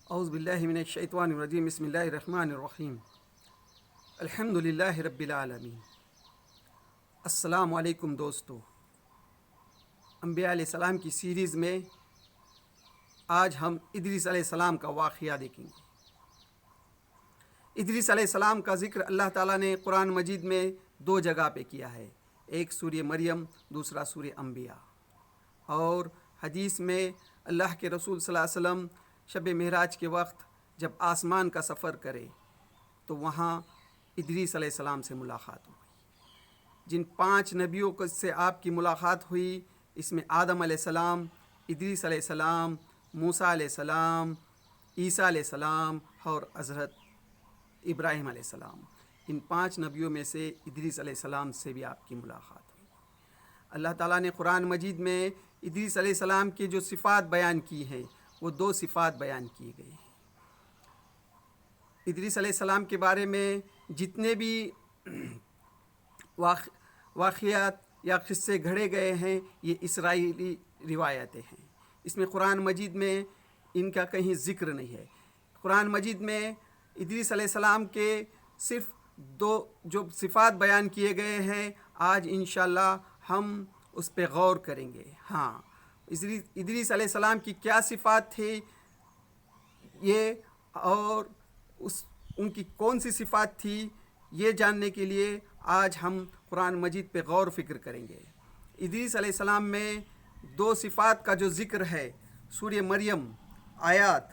اعوذ باللہ من الشیطان الرجیم بسم اللہ الرحمن الرحیم الحمد للہ رب العالمین۔ السلام علیکم دوستو، انبیاء علیہ السلام کی سیریز میں آج ہم ادریس علیہ السلام کا واقعہ دیکھیں گے۔ ادریس علیہ السلام کا ذکر اللہ تعالیٰ نے قرآن مجید میں 2 جگہ پہ کیا ہے، ایک سورہ مریم، دوسرا سورہ انبیاء۔ اور حدیث میں اللہ کے رسول صلی اللہ علیہ وسلم شب معراج کے وقت جب آسمان کا سفر کرے تو وہاں ادریس علیہ السلام سے ملاقات ہوئی۔ جن 5 نبیوں سے آپ کی ملاقات ہوئی، اس میں آدم علیہ السلام، ادریس علیہ السلام، موسیٰ علیہ السلام، عیسیٰ علیہ السلام اور حضرت ابراہیم علیہ السلام۔ ان 5 نبیوں میں سے ادریس علیہ السلام سے بھی آپ کی ملاقات ہوئی۔ اللہ تعالیٰ نے قرآن مجید میں ادریس علیہ السلام کی جو صفات بیان کی ہیں وہ 2 صفات بیان کی گئی ہیں۔ ادریس علیہ السلام کے بارے میں جتنے بھی واقعات یا قصے گھڑے گئے ہیں یہ اسرائیلی روایتیں ہیں۔ اس میں قرآن مجید میں ان کا کہیں ذکر نہیں ہے۔ قرآن مجید میں ادریس علیہ السلام کے صرف 2 جو صفات بیان کیے گئے ہیں، آج انشاءاللہ ہم اس پہ غور کریں گے۔ ہاں، ادریس علیہ السلام کی کیا صفات تھی یہ، اور ان کی کون سی صفات تھی یہ جاننے کے لیے آج ہم قرآن مجید پہ غور و فکر کریں گے۔ ادریس علیہ السلام میں 2 صفات کا جو ذکر ہے، سورہ مریم آیات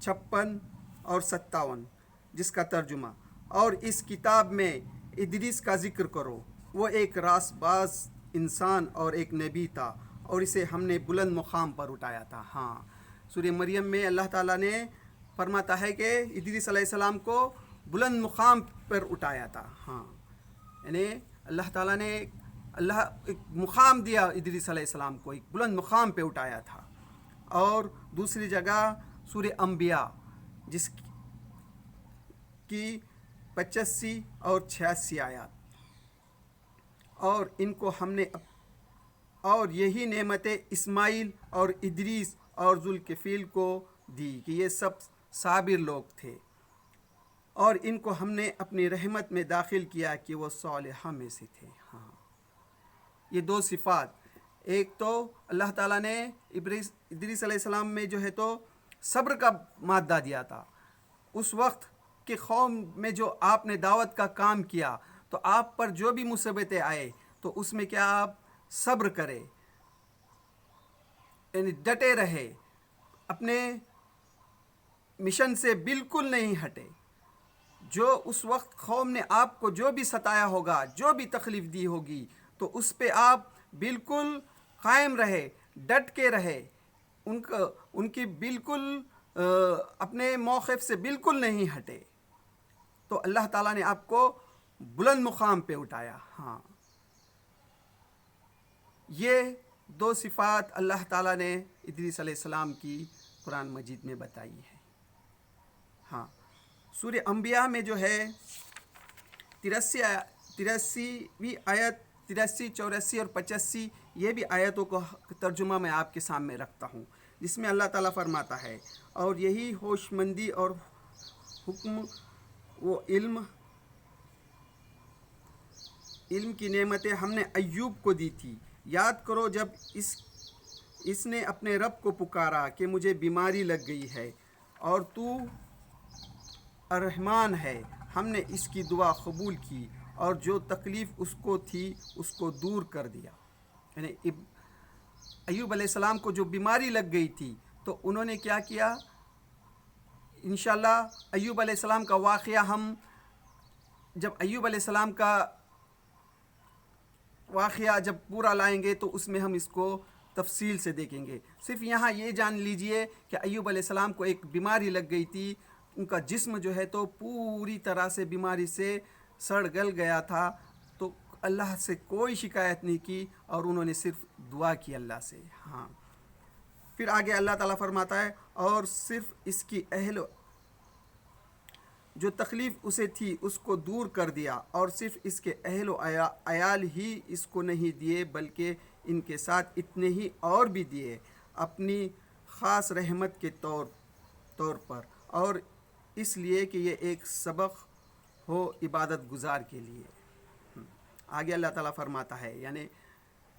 56 اور 57، جس کا ترجمہ: اور اس کتاب میں ادریس کا ذکر کرو، وہ ایک راست باز انسان اور ایک نبی تھا، اور اسے ہم نے بلند مقام پر اٹھایا تھا۔ ہاں، سورہ مریم میں اللہ تعالیٰ نے فرماتا ہے کہ ادریس علیہ السلام کو بلند مقام پر اٹھایا تھا۔ ہاں، یعنی اللہ تعالیٰ نے ایک مقام دیا ادریس علیہ السلام کو، ایک بلند مقام پہ اٹھایا تھا۔ اور دوسری جگہ سورہ انبیاء، جس کی 85 اور 86 آیات: اور ان کو ہم نے اور یہی نعمتیں اسماعیل اور ادریس اور ذوالکفیل کو دی کہ یہ سب صابر لوگ تھے، اور ان کو ہم نے اپنی رحمت میں داخل کیا کہ وہ صالحہ میں سے تھے۔ ہاں، یہ 2 صفات، ایک تو اللہ تعالیٰ نے ادریس علیہ السلام میں جو ہے تو صبر کا مادہ دیا تھا۔ اس وقت کہ قوم میں جو آپ نے دعوت کا کام کیا تو آپ پر جو بھی مصیبتیں آئے تو اس میں کیا آپ صبر کرے، یعنی ڈٹے رہے، اپنے مشن سے بالکل نہیں ہٹے۔ جو اس وقت قوم نے آپ کو جو بھی ستایا ہوگا، جو بھی تکلیف دی ہوگی، تو اس پہ آپ بالکل قائم رہے، ڈٹ کے رہے، ان کی بالکل اپنے موقف سے بالکل نہیں ہٹے، تو اللہ تعالیٰ نے آپ کو بلند مقام پہ اٹھایا۔ ہاں، یہ 2 صفات اللہ تعالیٰ نے ادریس علیہ السلام کی قرآن مجید میں بتائی ہے۔ ہاں، سورہ انبیاء میں جو ہے 83 آیت 83، 84 اور 85، یہ بھی آیتوں کو ترجمہ میں آپ کے سامنے رکھتا ہوں، جس میں اللہ تعالیٰ فرماتا ہے: اور یہی ہوش مندی اور حکم و علم کی نعمتیں ہم نے ایوب کو دی تھی۔ یاد کرو جب اس نے اپنے رب کو پکارا کہ مجھے بیماری لگ گئی ہے اور تو الرحمن ہے، ہم نے اس کی دعا قبول کی اور جو تکلیف اس کو تھی اس کو دور کر دیا۔ یعنی ایوب علیہ السلام کو جو بیماری لگ گئی تھی تو انہوں نے کیا کیا؟ انشاءاللہ ایوب علیہ السلام کا واقعہ ہم جب ایوب علیہ السلام کا واقعہ جب پورا لائیں گے تو اس میں ہم اس کو تفصیل سے دیکھیں گے۔ صرف یہاں یہ جان لیجئے کہ ایوب علیہ السلام کو ایک بیماری لگ گئی تھی، ان کا جسم جو ہے تو پوری طرح سے بیماری سے سڑ گل گیا تھا، تو اللہ سے کوئی شکایت نہیں کی اور انہوں نے صرف دعا کی اللہ سے۔ ہاں، پھر آگے اللہ تعالیٰ فرماتا ہے: اور صرف اس کی جو تکلیف اسے تھی اس کو دور کر دیا، اور صرف اس کے اہل و عیال ہی اس کو نہیں دیے بلکہ ان کے ساتھ اتنے ہی اور بھی دیے اپنی خاص رحمت کے طور پر، اور اس لیے کہ یہ ایک سبق ہو عبادت گزار کے لیے۔ آگے اللہ تعالیٰ فرماتا ہے، یعنی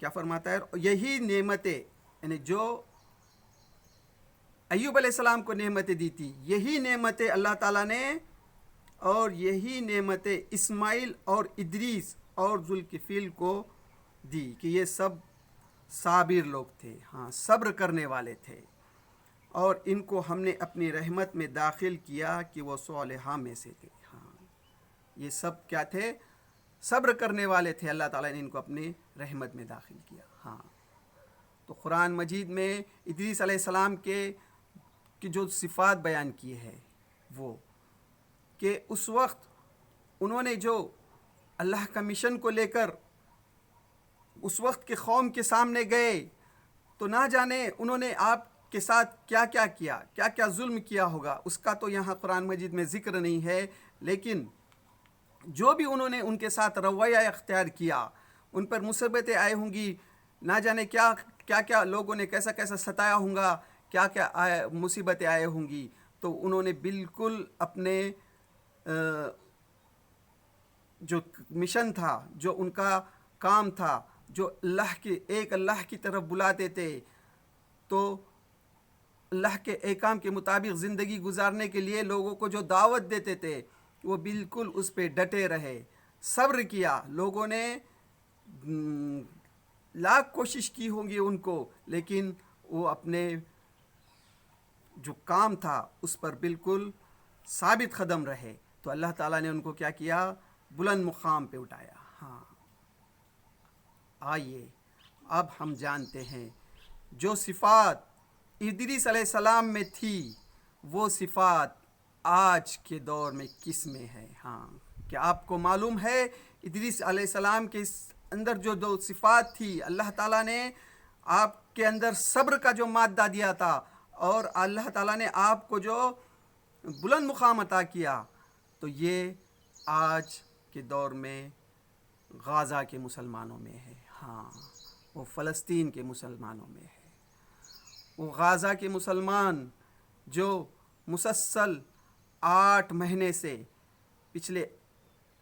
کیا فرماتا ہے؟ یہی نعمتیں، یعنی جو ایوب علیہ السلام کو نعمتیں دی تھی، یہی نعمتیں اللہ تعالیٰ نے، اور یہی نعمتیں اسماعیل اور ادریس اور ذوالکفل کو دی کہ یہ سب صابر لوگ تھے، ہاں صبر کرنے والے تھے، اور ان کو ہم نے اپنی رحمت میں داخل کیا کہ وہ صالحہ میں سے تھے۔ ہاں یہ سب کیا تھے؟ صبر کرنے والے تھے، اللہ تعالیٰ نے ان کو اپنی رحمت میں داخل کیا۔ ہاں تو قرآن مجید میں ادریس علیہ السلام کی جو صفات بیان کی ہے وہ کہ اس وقت انہوں نے جو اللہ کا مشن کو لے کر اس وقت کے قوم کے سامنے گئے تو نہ جانے انہوں نے آپ کے ساتھ کیا کیا کیا، کیا کیا ظلم کیا ہوگا، اس کا تو یہاں قرآن مجید میں ذکر نہیں ہے، لیکن جو بھی انہوں نے ان کے ساتھ رویہ اختیار کیا، ان پر مصیبتیں آئی ہوں گی، نہ جانے کیا کیا لوگوں نے کیسا کیسا ستایا ہوں گا، کیا کیا مصیبتیں آئے ہوں گی، تو انہوں نے بالکل اپنے جو مشن تھا، جو ان کا کام تھا، جو اللہ کی طرف بلاتے تھے، تو اللہ کے احکام کے مطابق زندگی گزارنے کے لیے لوگوں کو جو دعوت دیتے تھے وہ بالکل اس پہ ڈٹے رہے، صبر کیا۔ لوگوں نے لاکھ کوشش کی ہوں گی ان کو، لیکن وہ اپنے جو کام تھا اس پر بالکل ثابت قدم رہے، تو اللہ تعالیٰ نے ان کو کیا کیا؟ بلند مقام پہ اٹھایا۔ ہاں آئیے اب ہم جانتے ہیں جو صفات ادریس علیہ السلام میں تھی وہ صفات آج کے دور میں کس میں ہے؟ ہاں کیا آپ کو معلوم ہے ادریس علیہ السلام کے اندر جو دو صفات تھی، اللہ تعالیٰ نے آپ کے اندر صبر کا جو مادہ دیا تھا، اور اللہ تعالیٰ نے آپ کو جو بلند مقام عطا کیا، تو یہ آج کے دور میں غزہ کے مسلمانوں میں ہے، ہاں وہ فلسطین کے مسلمانوں میں ہے۔ وہ غزہ کے مسلمان جو مسلسل 8 مہینے سے، پچھلے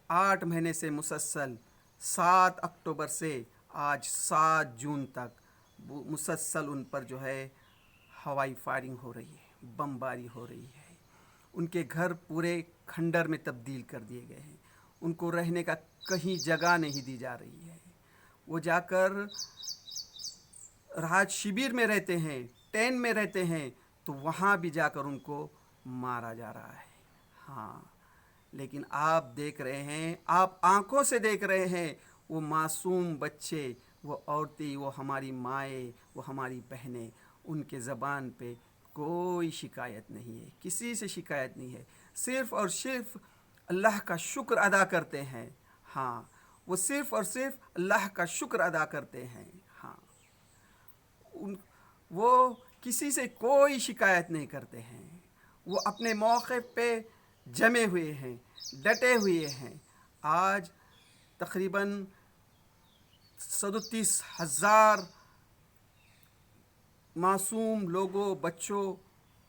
8 مہینے سے مسلسل 7 اکتوبر سے آج 7 جون تک مسلسل ان پر جو ہے ہوائی فائرنگ ہو رہی ہے، بمباری ہو رہی ہے، ان کے گھر پورے کھنڈر میں تبدیل کر دیے گئے ہیں، ان کو رہنے کا کہیں جگہ نہیں دی جا رہی ہے، وہ جا کر راحت شبیر میں رہتے ہیں، ٹین میں رہتے ہیں، تو وہاں بھی جا کر ان کو مارا جا رہا ہے۔ ہاں لیکن آپ دیکھ رہے ہیں، آپ آنکھوں سے دیکھ رہے ہیں، وہ معصوم بچے، وہ عورتیں، وہ ہماری مائیں، وہ ہماری بہنیں، ان کے زبان پہ کوئی شکایت نہیں ہے، کسی سے شکایت نہیں ہے، صرف اور صرف اللہ کا شکر ادا کرتے ہیں۔ ہاں وہ صرف اور صرف اللہ کا شکر ادا کرتے ہیں۔ ہاں وہ کسی سے کوئی شکایت نہیں کرتے ہیں، وہ اپنے موقع پہ جمے ہوئے ہیں، ڈٹے ہوئے ہیں۔ آج تقریباً 37,000 معصوم لوگوں، بچوں،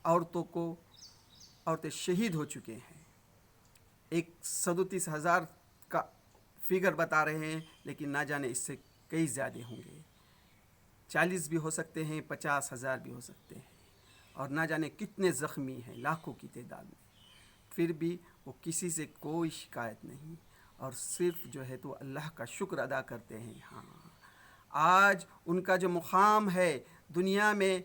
عورتیں شہید ہو چکے ہیں۔ ایک 37,000 کا فگر بتا رہے ہیں، لیکن نہ جانے اس سے کئی زیادہ ہوں گے، 40 بھی ہو سکتے ہیں، 50,000 بھی ہو سکتے ہیں، اور نہ جانے کتنے زخمی ہیں، لاکھوں کی تعداد میں۔ پھر بھی وہ کسی سے کوئی شکایت نہیں، اور صرف جو ہے تو اللہ کا شکر ادا کرتے ہیں۔ ہاں آج ان کا جو مقام ہے دنیا میں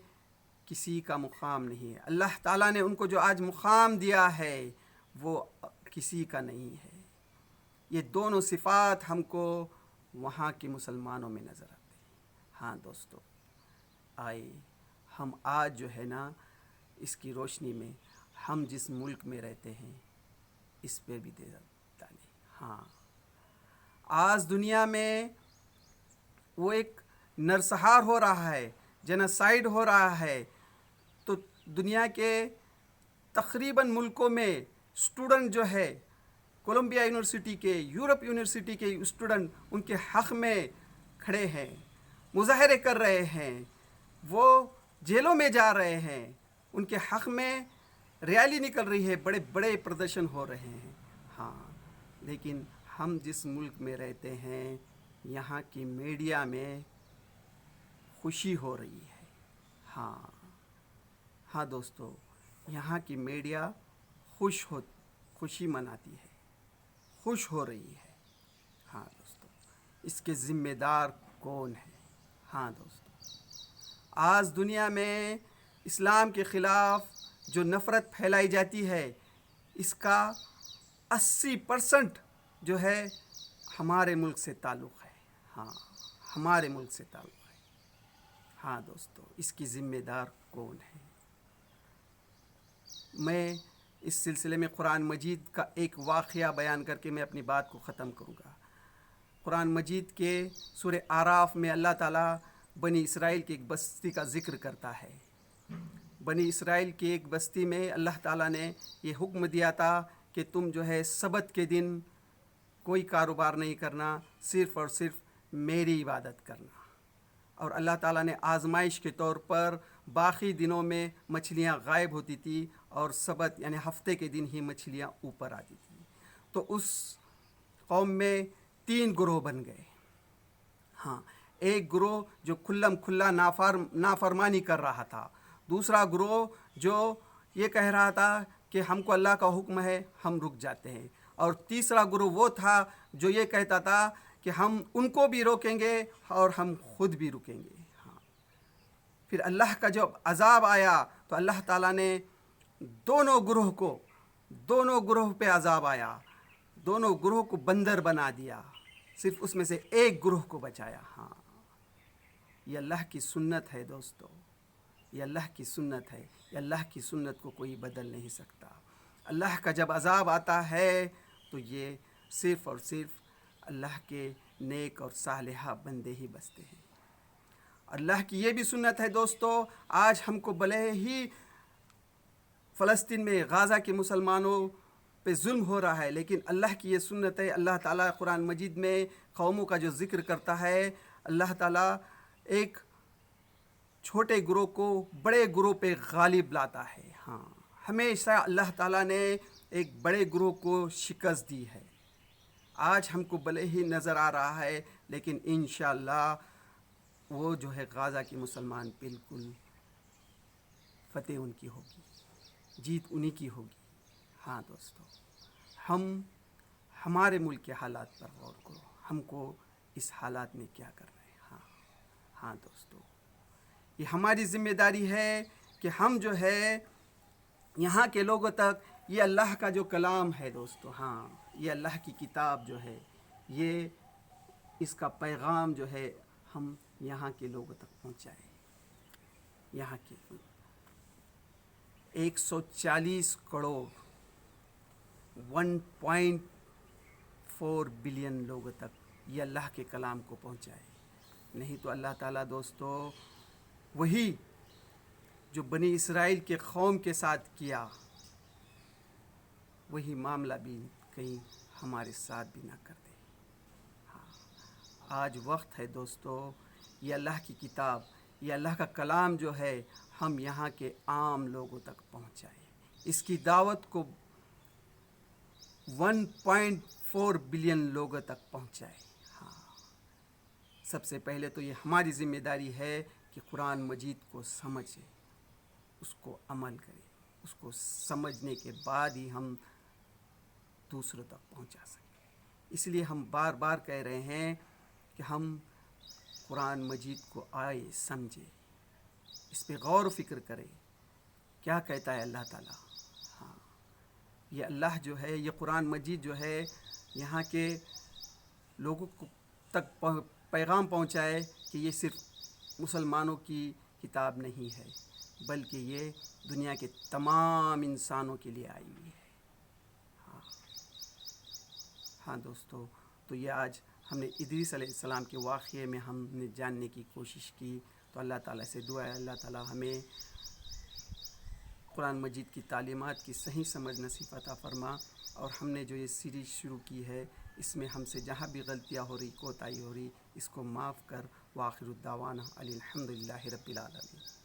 کسی کا مقام نہیں ہے، اللہ تعالیٰ نے ان کو جو آج مقام دیا ہے وہ کسی کا نہیں ہے۔ یہ دونوں صفات ہم کو وہاں کے مسلمانوں میں نظر آتے ہیں۔ ہاں دوستو آئے ہم آج جو ہے نا اس کی روشنی میں ہم جس ملک میں رہتے ہیں اس پہ بھی دے ڈالیں۔ ہاں آج دنیا میں وہ ایک نرسنہار ہو رہا ہے، جنوسائیڈ ہو رہا ہے، تو دنیا کے تقریباً ملکوں میں اسٹوڈنٹ جو ہے کولمبیا یونیورسٹی کے، یورپ یونیورسٹی کے اسٹوڈنٹ ان کے حق میں کھڑے ہیں، مظاہرے کر رہے ہیں، وہ جیلوں میں جا رہے ہیں، ان کے حق میں ریلی نکل رہی ہے، بڑے بڑے پردرشن ہو رہے ہیں. ہاں، لیکن ہم جس ملک میں رہتے ہیں یہاں کی میڈیا میں خوشی ہو رہی ہے. ہاں دوستو، یہاں کی میڈیا خوشی مناتی ہے، خوش ہو رہی ہے. ہاں دوستو، اس کے ذمہ دار کون ہے؟ ہاں دوستو، آج دنیا میں اسلام کے خلاف جو نفرت پھیلائی جاتی ہے اس کا 80% جو ہے ہمارے ملک سے تعلق ہے. ہاں، ہمارے ملک سے تعلق ہے. ہاں دوستو، اس کی ذمہ دار کون ہے؟ میں اس سلسلے میں قرآن مجید کا ایک واقعہ بیان کر کے میں اپنی بات کو ختم کروں گا. قرآن مجید کے سورہ اعراف میں اللہ تعالیٰ بنی اسرائیل کی ایک بستی کا ذکر کرتا ہے. بنی اسرائیل کی ایک بستی میں اللہ تعالیٰ نے یہ حکم دیا تھا کہ تم جو ہے سبت کے دن کوئی کاروبار نہیں کرنا، صرف اور صرف میری عبادت کرنا. اور اللہ تعالیٰ نے آزمائش کے طور پر باقی دنوں میں مچھلیاں غائب ہوتی تھی اور سبت یعنی ہفتے کے دن ہی مچھلیاں اوپر آتی تھیں. تو اس قوم میں 3 گروہ بن گئے. ہاں، ایک گروہ جو کھلا نافرمانی کر رہا تھا، دوسرا گروہ جو یہ کہہ رہا تھا کہ ہم کو اللہ کا حکم ہے، ہم رک جاتے ہیں، اور تیسرا گروہ وہ تھا جو یہ کہتا تھا کہ ہم ان کو بھی روکیں گے اور ہم خود بھی رکیں گے. ہاں، پھر اللہ کا جب عذاب آیا تو اللہ تعالیٰ نے دونوں گروہ پہ عذاب آیا، دونوں گروہ کو بندر بنا دیا، صرف اس میں سے ایک گروہ کو بچایا. ہاں، یہ اللہ کی سنت ہے دوستو، یہ اللہ کی سنت ہے. یہ اللہ کی سنت کو کوئی بدل نہیں سکتا. اللہ کا جب عذاب آتا ہے تو یہ صرف اور صرف اللہ کے نیک اور صالحہ بندے ہی بچتے ہیں. اللہ کی یہ بھی سنت ہے دوستو، آج ہم کو بھلے ہی فلسطین میں غزہ کے مسلمانوں پہ ظلم ہو رہا ہے، لیکن اللہ کی یہ سنت ہے. اللہ تعالیٰ قرآن مجید میں قوموں کا جو ذکر کرتا ہے، اللہ تعالیٰ ایک چھوٹے گروہ کو بڑے گروہ پہ غالب لاتا ہے. ہاں، ہمیشہ اللہ تعالیٰ نے ایک بڑے گروہ کو شکست دی ہے. آج ہم کو بھلے ہی نظر آ رہا ہے، لیکن انشاءاللہ وہ جو ہے غزہ کے مسلمان بالکل فتح ان کی ہوگی، جیت انہی کی ہوگی. ہاں دوستو، ہمارے ملک کے حالات پر غور کرو، ہم کو اس حالات میں کیا کرنا ہے. ہاں دوستو، یہ ہماری ذمہ داری ہے کہ ہم جو ہے یہاں کے لوگوں تک یہ اللہ کا جو کلام ہے دوستو، ہاں، یہ اللہ کی کتاب جو ہے، یہ اس کا پیغام جو ہے ہم یہاں کے لوگوں تک پہنچائیں. یہاں کے 140 کروڑ 1.4 بلین لوگوں تک یہ اللہ کے کلام کو پہنچائے. نہیں تو اللہ تعالیٰ دوستو وہی جو بنی اسرائیل کے قوم کے ساتھ کیا، وہی معاملہ بھی کہیں ہمارے ساتھ بھی نہ کر دے. ہاں، آج وقت ہے دوستو، یہ اللہ کی کتاب، یہ اللہ کا کلام جو ہے ہم یہاں کے عام لوگوں تک پہنچائیں، اس کی دعوت کو 1.4 بلین لوگوں تک پہنچائیں. ہاں، سب سے پہلے تو یہ ہماری ذمہ داری ہے کہ قرآن مجید کو سمجھیں، اس کو عمل کریں، اس کو سمجھنے کے بعد ہی ہم دوسروں تک پہنچا سکیں. اس لیے ہم بار بار کہہ رہے ہیں کہ ہم قرآن مجید کو آئے سمجھیں، اس پہ غور و فکر کریں، کیا کہتا ہے اللہ تعالیٰ. ہاں، یہ اللہ جو ہے، یہ قرآن مجید جو ہے یہاں کے لوگوں کو تک پیغام پہنچائے کہ یہ صرف مسلمانوں کی کتاب نہیں ہے، بلکہ یہ دنیا کے تمام انسانوں کے لیے آئی ہوئی ہے. ہاں دوستو، تو یہ آج ہم نے ادریس علیہ السلام کے واقعے میں ہم نے جاننے کی کوشش کی. تو اللہ تعالیٰ سے دعا ہے اللہ تعالیٰ ہمیں قرآن مجید کی تعلیمات کی صحیح سمجھ نصیب عطا فرما، اور ہم نے جو یہ سیریز شروع کی ہے اس میں ہم سے جہاں بھی غلطیاں ہو رہی، کوتاہی ہو رہی، اس کو معاف کر، وآخر الدعوانا الحمدللہ رب العالمین۔